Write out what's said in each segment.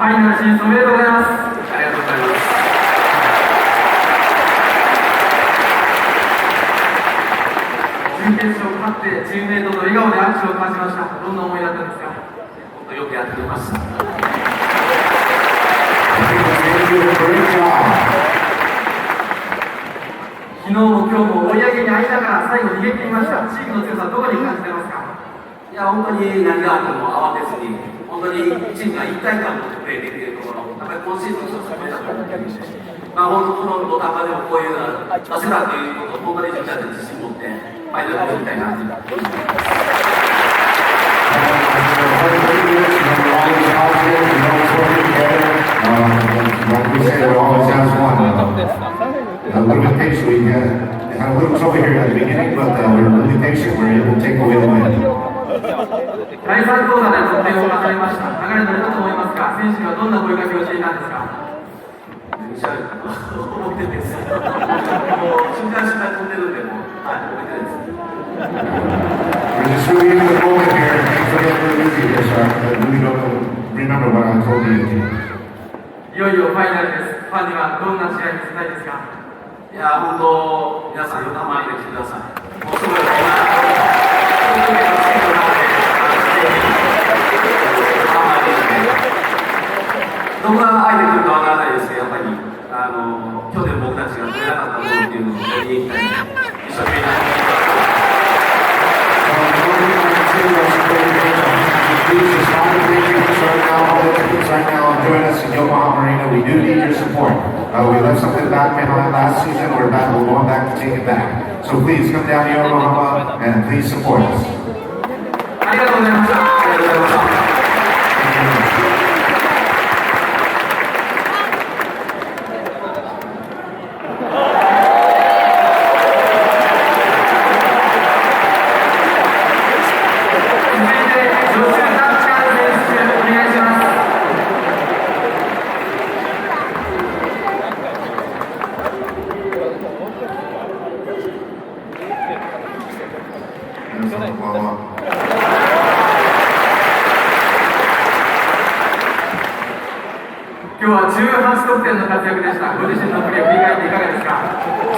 ファイナル進出おめでとうございます。ありがとうございます。準決勝勝ってチームメイトと笑顔で握手を交わしました。どんな思いだったんですか？本当よくやってきました。昨日も今日も追い上げにあいながら最後逃げ切りました。チームの強さどこに感じてますか？いや、本当に何があっても慌てずに、本当にチームが一体感を持ってプレーできているところ、やっぱり今シーズンの一つの目だと思っているし、本当この土壇場でもこういうのが出せたということを本当に自分たちで自信を持ってファイナルを取りたいなと思います。Like we say, we're always as one. A little bit patient. We had a little trouble here at the beginning, but we're really patient. We're able to take away the win. 第3クォーターで得点を重ねました。流れに乗れたと思いますが、選手にはどんな声掛けをしていたんですか？覚えてるんです。瞬間瞬間飛んでるんで、もう、覚えてるんです。We're just really in the moment here. Thanks for getting really busy here, so I really don't remember what I told you. いよいよファイナルです。ファンにはどんな試合にしたいですか？いや、本当、皆さん、横浜に来てください。もうすぐ今、どこが相手来るかわからないですけど、やっぱり去年僕たちが取れなかったものっていうのを取りに行きたい、一生懸命Right now, join us in Yokohama Arena. We do need your support. We left something back behind last season. We're going back to take it back. So please come down to Yokohama and please support us. ありがとうございました。ありがとうございました。今日は18得点の活躍でした。ご自身のプレー振り返っていかがですか？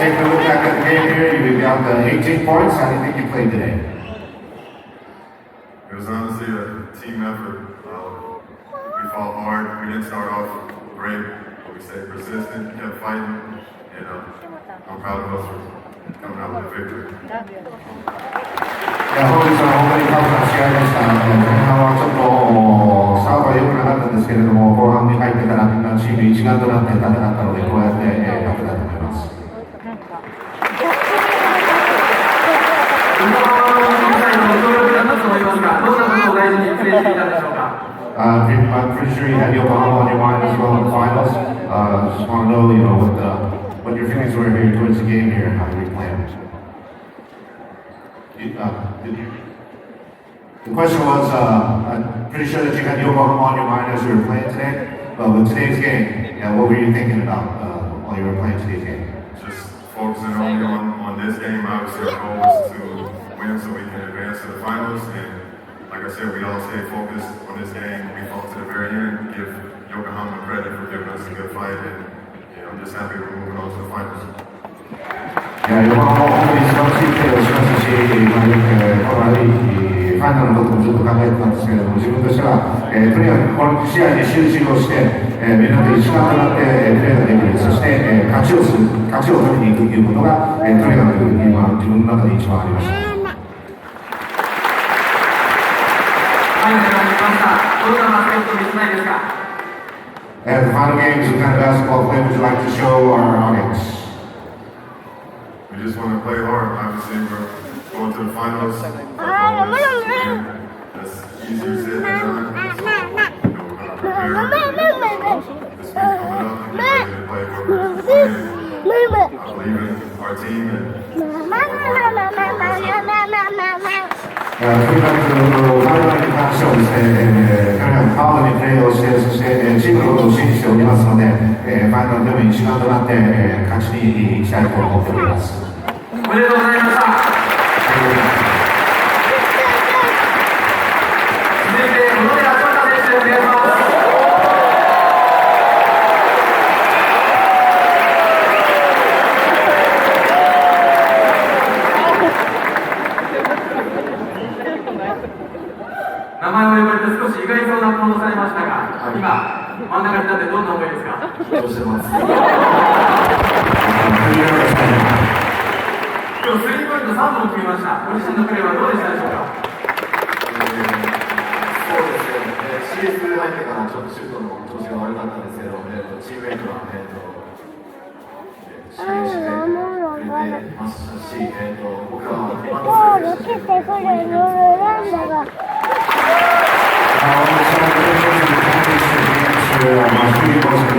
Take a look back at the game here. You got the 18 points. How do you think you played today? It was honestly a team effort. We fought hard. We didn't start off great, but we stayed persistent, kept fighting, and I'm proud of us for coming out with a victory. 本日は本当にタフな試合でした。前半はちょっとスタートは良くなかったんですけれども、後半に入ってからみんなチーム一丸となって戦ったので、こうやって勝てたと思います。I'm pretty sure you had Yokohama on your mind as well in the finals. Just want to know, what your feelings were here towards the game here and how you planned. The question was, I'm pretty sure that you had Yokohama on your mind as you were playing today. But with today's game, what were you thinking about while you were playing today's game? Just focusing only on this game. Obviously, our goal is to win so we can advance to the finals. And like I said, we all stay focused on this game. We fought to the very end. Give Yokohama credit for giving us a good fight. And I'm just happy we're moving on to the finals. 横浜も本当に素晴らしいプレーをしましたし、このファイナルのこともずっと考えてたんですけれども、自分としては、とにかくこの試合に集中をして、みんなで一丸となってプレーができる、そして、勝ちを取りに行くということが、とにかく今、自分の中で一番ありました。As the final games, what kind of basketball play would you like to show our audience? We just want to play hard. Obviously, we're going to the finals. That's easier said than done. So, we're going to prepare this week coming up and get ready to play for the final. I believe in our team andとにかく彼らに関してはですね、彼らがハードにプレーをして、そしてチームのことを信じておりますので、ファイナルでも一丸となって勝ちに行きたいと思っております。おめでとうございました。続いて、小野寺翔太選手、お願いします。呼ばれて少し意外そうな顔をされましたが、今、真ん中に立ってどんな思いですか？緊張してます。今日スリーポイント3本決めました。ご自身のプレーはどうでしたでしょうか？そうですね、シリーズ入ってからちょっとシュートの調子が悪かったんですけど、チームメイトが支援してくれてましたし、僕は今のプ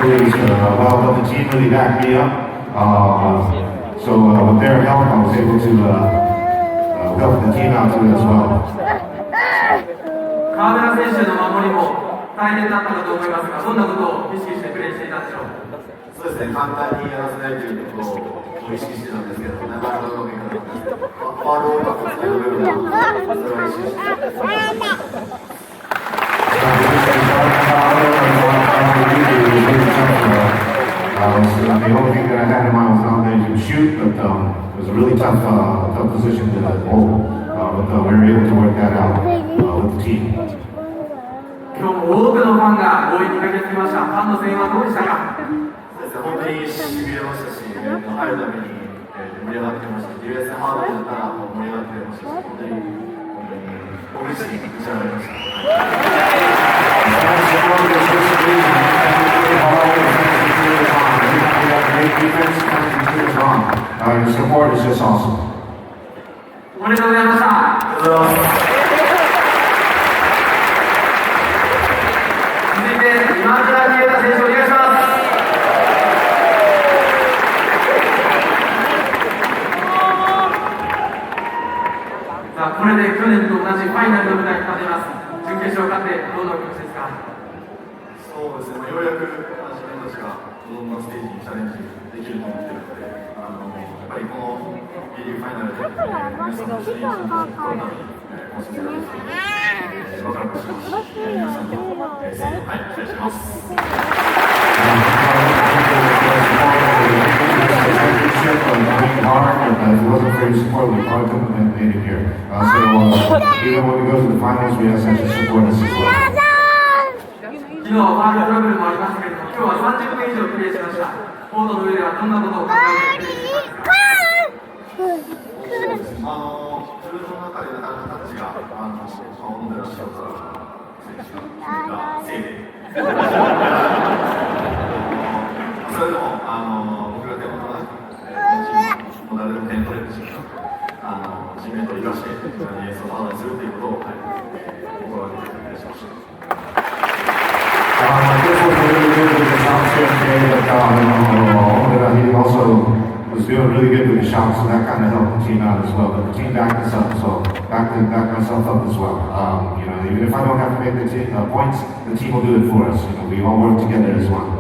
レーでしたけど、about what the team really backed me up. So with their help, I was able to help the team out too as well. 河村選手の守りも大変だったかと思いますが、どんなことを意識してプレーしていたでしょう？そうですね、簡単にやらせないということを意識してたんですけど、なかなかうまくいかなかったんですけど、ファウルをうまくつける部分は、それは意識してThe only thing that I had in mind was not letting him shoot, but it was a really tough position to hold. But we were able to work that out with the team. 今日も多くのファンが応援に駆けつけました。ファンの声援はどうでしたか？そうですね、本当にしびれましたし、入るために盛り上がってましたし、ディフェンスハードだったら盛り上がってましたし、本当に僕自身打ち上がりました。Your support is just awesome. おめでとうございました。続いて今村啓太選手お願いします。さあこれで去年と同じファイナルの舞台に立てます。準決勝勝ってどんなお気持ちですか？そうですね、ようやく自分たちがどんなステージにチャレンジできると思っているので、やっぱりこの B リーグファイナルで皆さんの支援を取るために今シーズンですので、ワクワクしますし、皆さんの声援期待してます。If it wasn't for your support, we probably couldn't have made it here. So even when we go to the finals, we ask that you support us as well. 昨日はファウルトラブルもありましたけれども、今日は30分以上プレーしました。コートの上ではどんなことを考えてプレーしていますか？そうですね、自分の中でなかなかタッチが小野寺翔太選手がせいでそれでも僕が手元なくもう誰でも点取れるし、チームメイトを生かしてディフェンスをハードにするということを心がけてプレーしました。This was really good with the shots yesterday, but he also was doing really good with the shots, so that kind of helped the team out as well. But the team backed us up, so backed myself up as well. Even if I don't have to make the points, the team will do it for us. We all work together as one.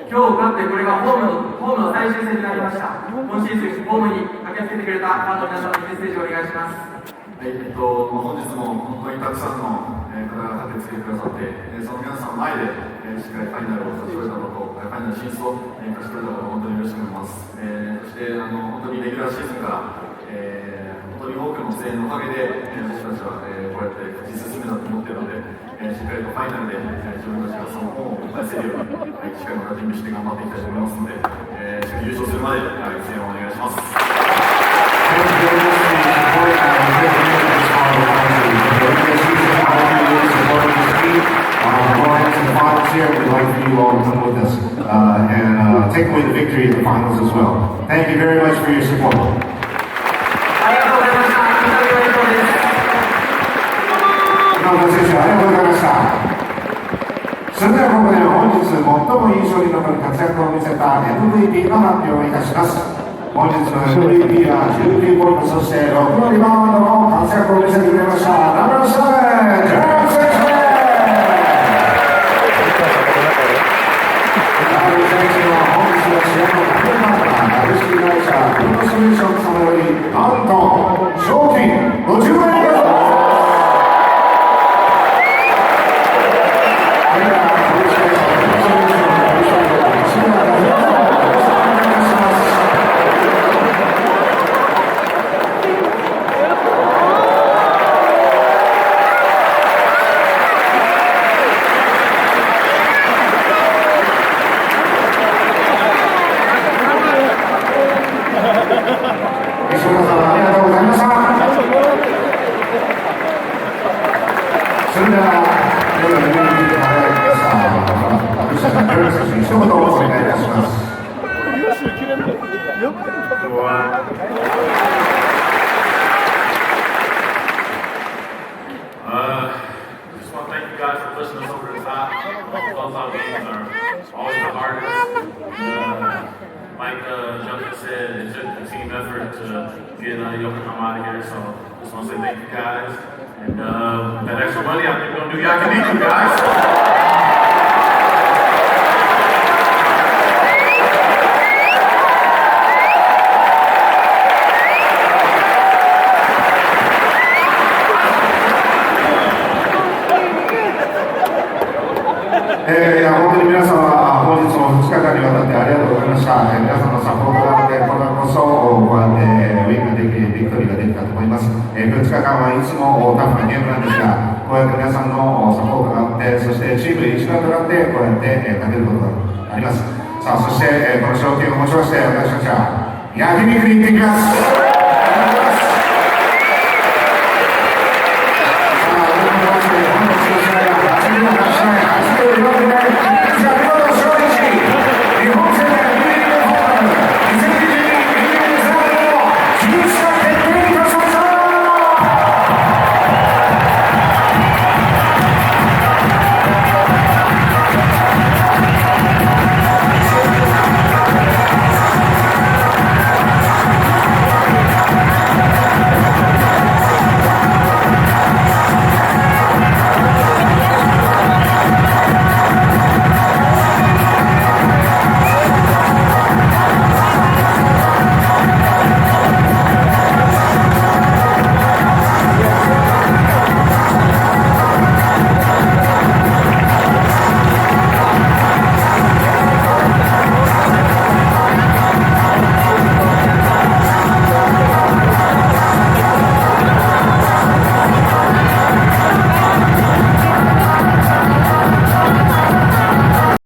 今日勝ってこれがホームの最終戦になりました。今シーズンホームに駆けつけてくれたファンの皆様にメッセージをお願いします。はい、本日も本当にたくさんの方が駆けつけてくださって、その皆さんの前でしっかりファイナルを勝ち取れたこと、ファイナル進出を勝ち取れたこと、本当に嬉しく思います。そして本当にレギュラーシーズンから、本当に多くの声援のおかげで、私たちは、こうやって勝ち進めたと思っているので、しっかりとファイナルで、自分たちがその本を返せるように、しっかりまた準備して頑張っていきたいと思いますので、しっかり優勝するまで、声援をお願いします。Here, we'd like for you all to come with us and take away the victory in the finals as well. Thank you very much for your support. 今の選手ありがとうございました。それではここで本日最も印象に残る活躍を見せた MVP の発表をいたします。本日の MVP は19ポイント、そして6のリバウンドの活躍を見せてくれましたナンバー7、ジャーム選手。株式会社Bソリューション様よりなんと賞金50万円れでは夜の夢に輝きました吉田さん、よろしく一言お願いいたします。Just want to thank you guys for pushing us over the top. Closeout games are always the hardest. Like Junker said, it took a team effort to get Yokohama out of here. So just want to say thank you guys. And that extra money, I think we're going to do Yakiniku, guys. 本当に皆様、本日も2日間にわたってありがとうございました。皆様のサポートがあって、これこそこうやってウィンができ、ビクトリーができたと思います。2日間はいつもタフなゲームなんですが、こうやって皆さんのサポートがあって、そしてチーム一丸となってこうやって勝てることがあります。さあ、そしてこの賞金を持ちまして、私たちは焼肉に行ってきます。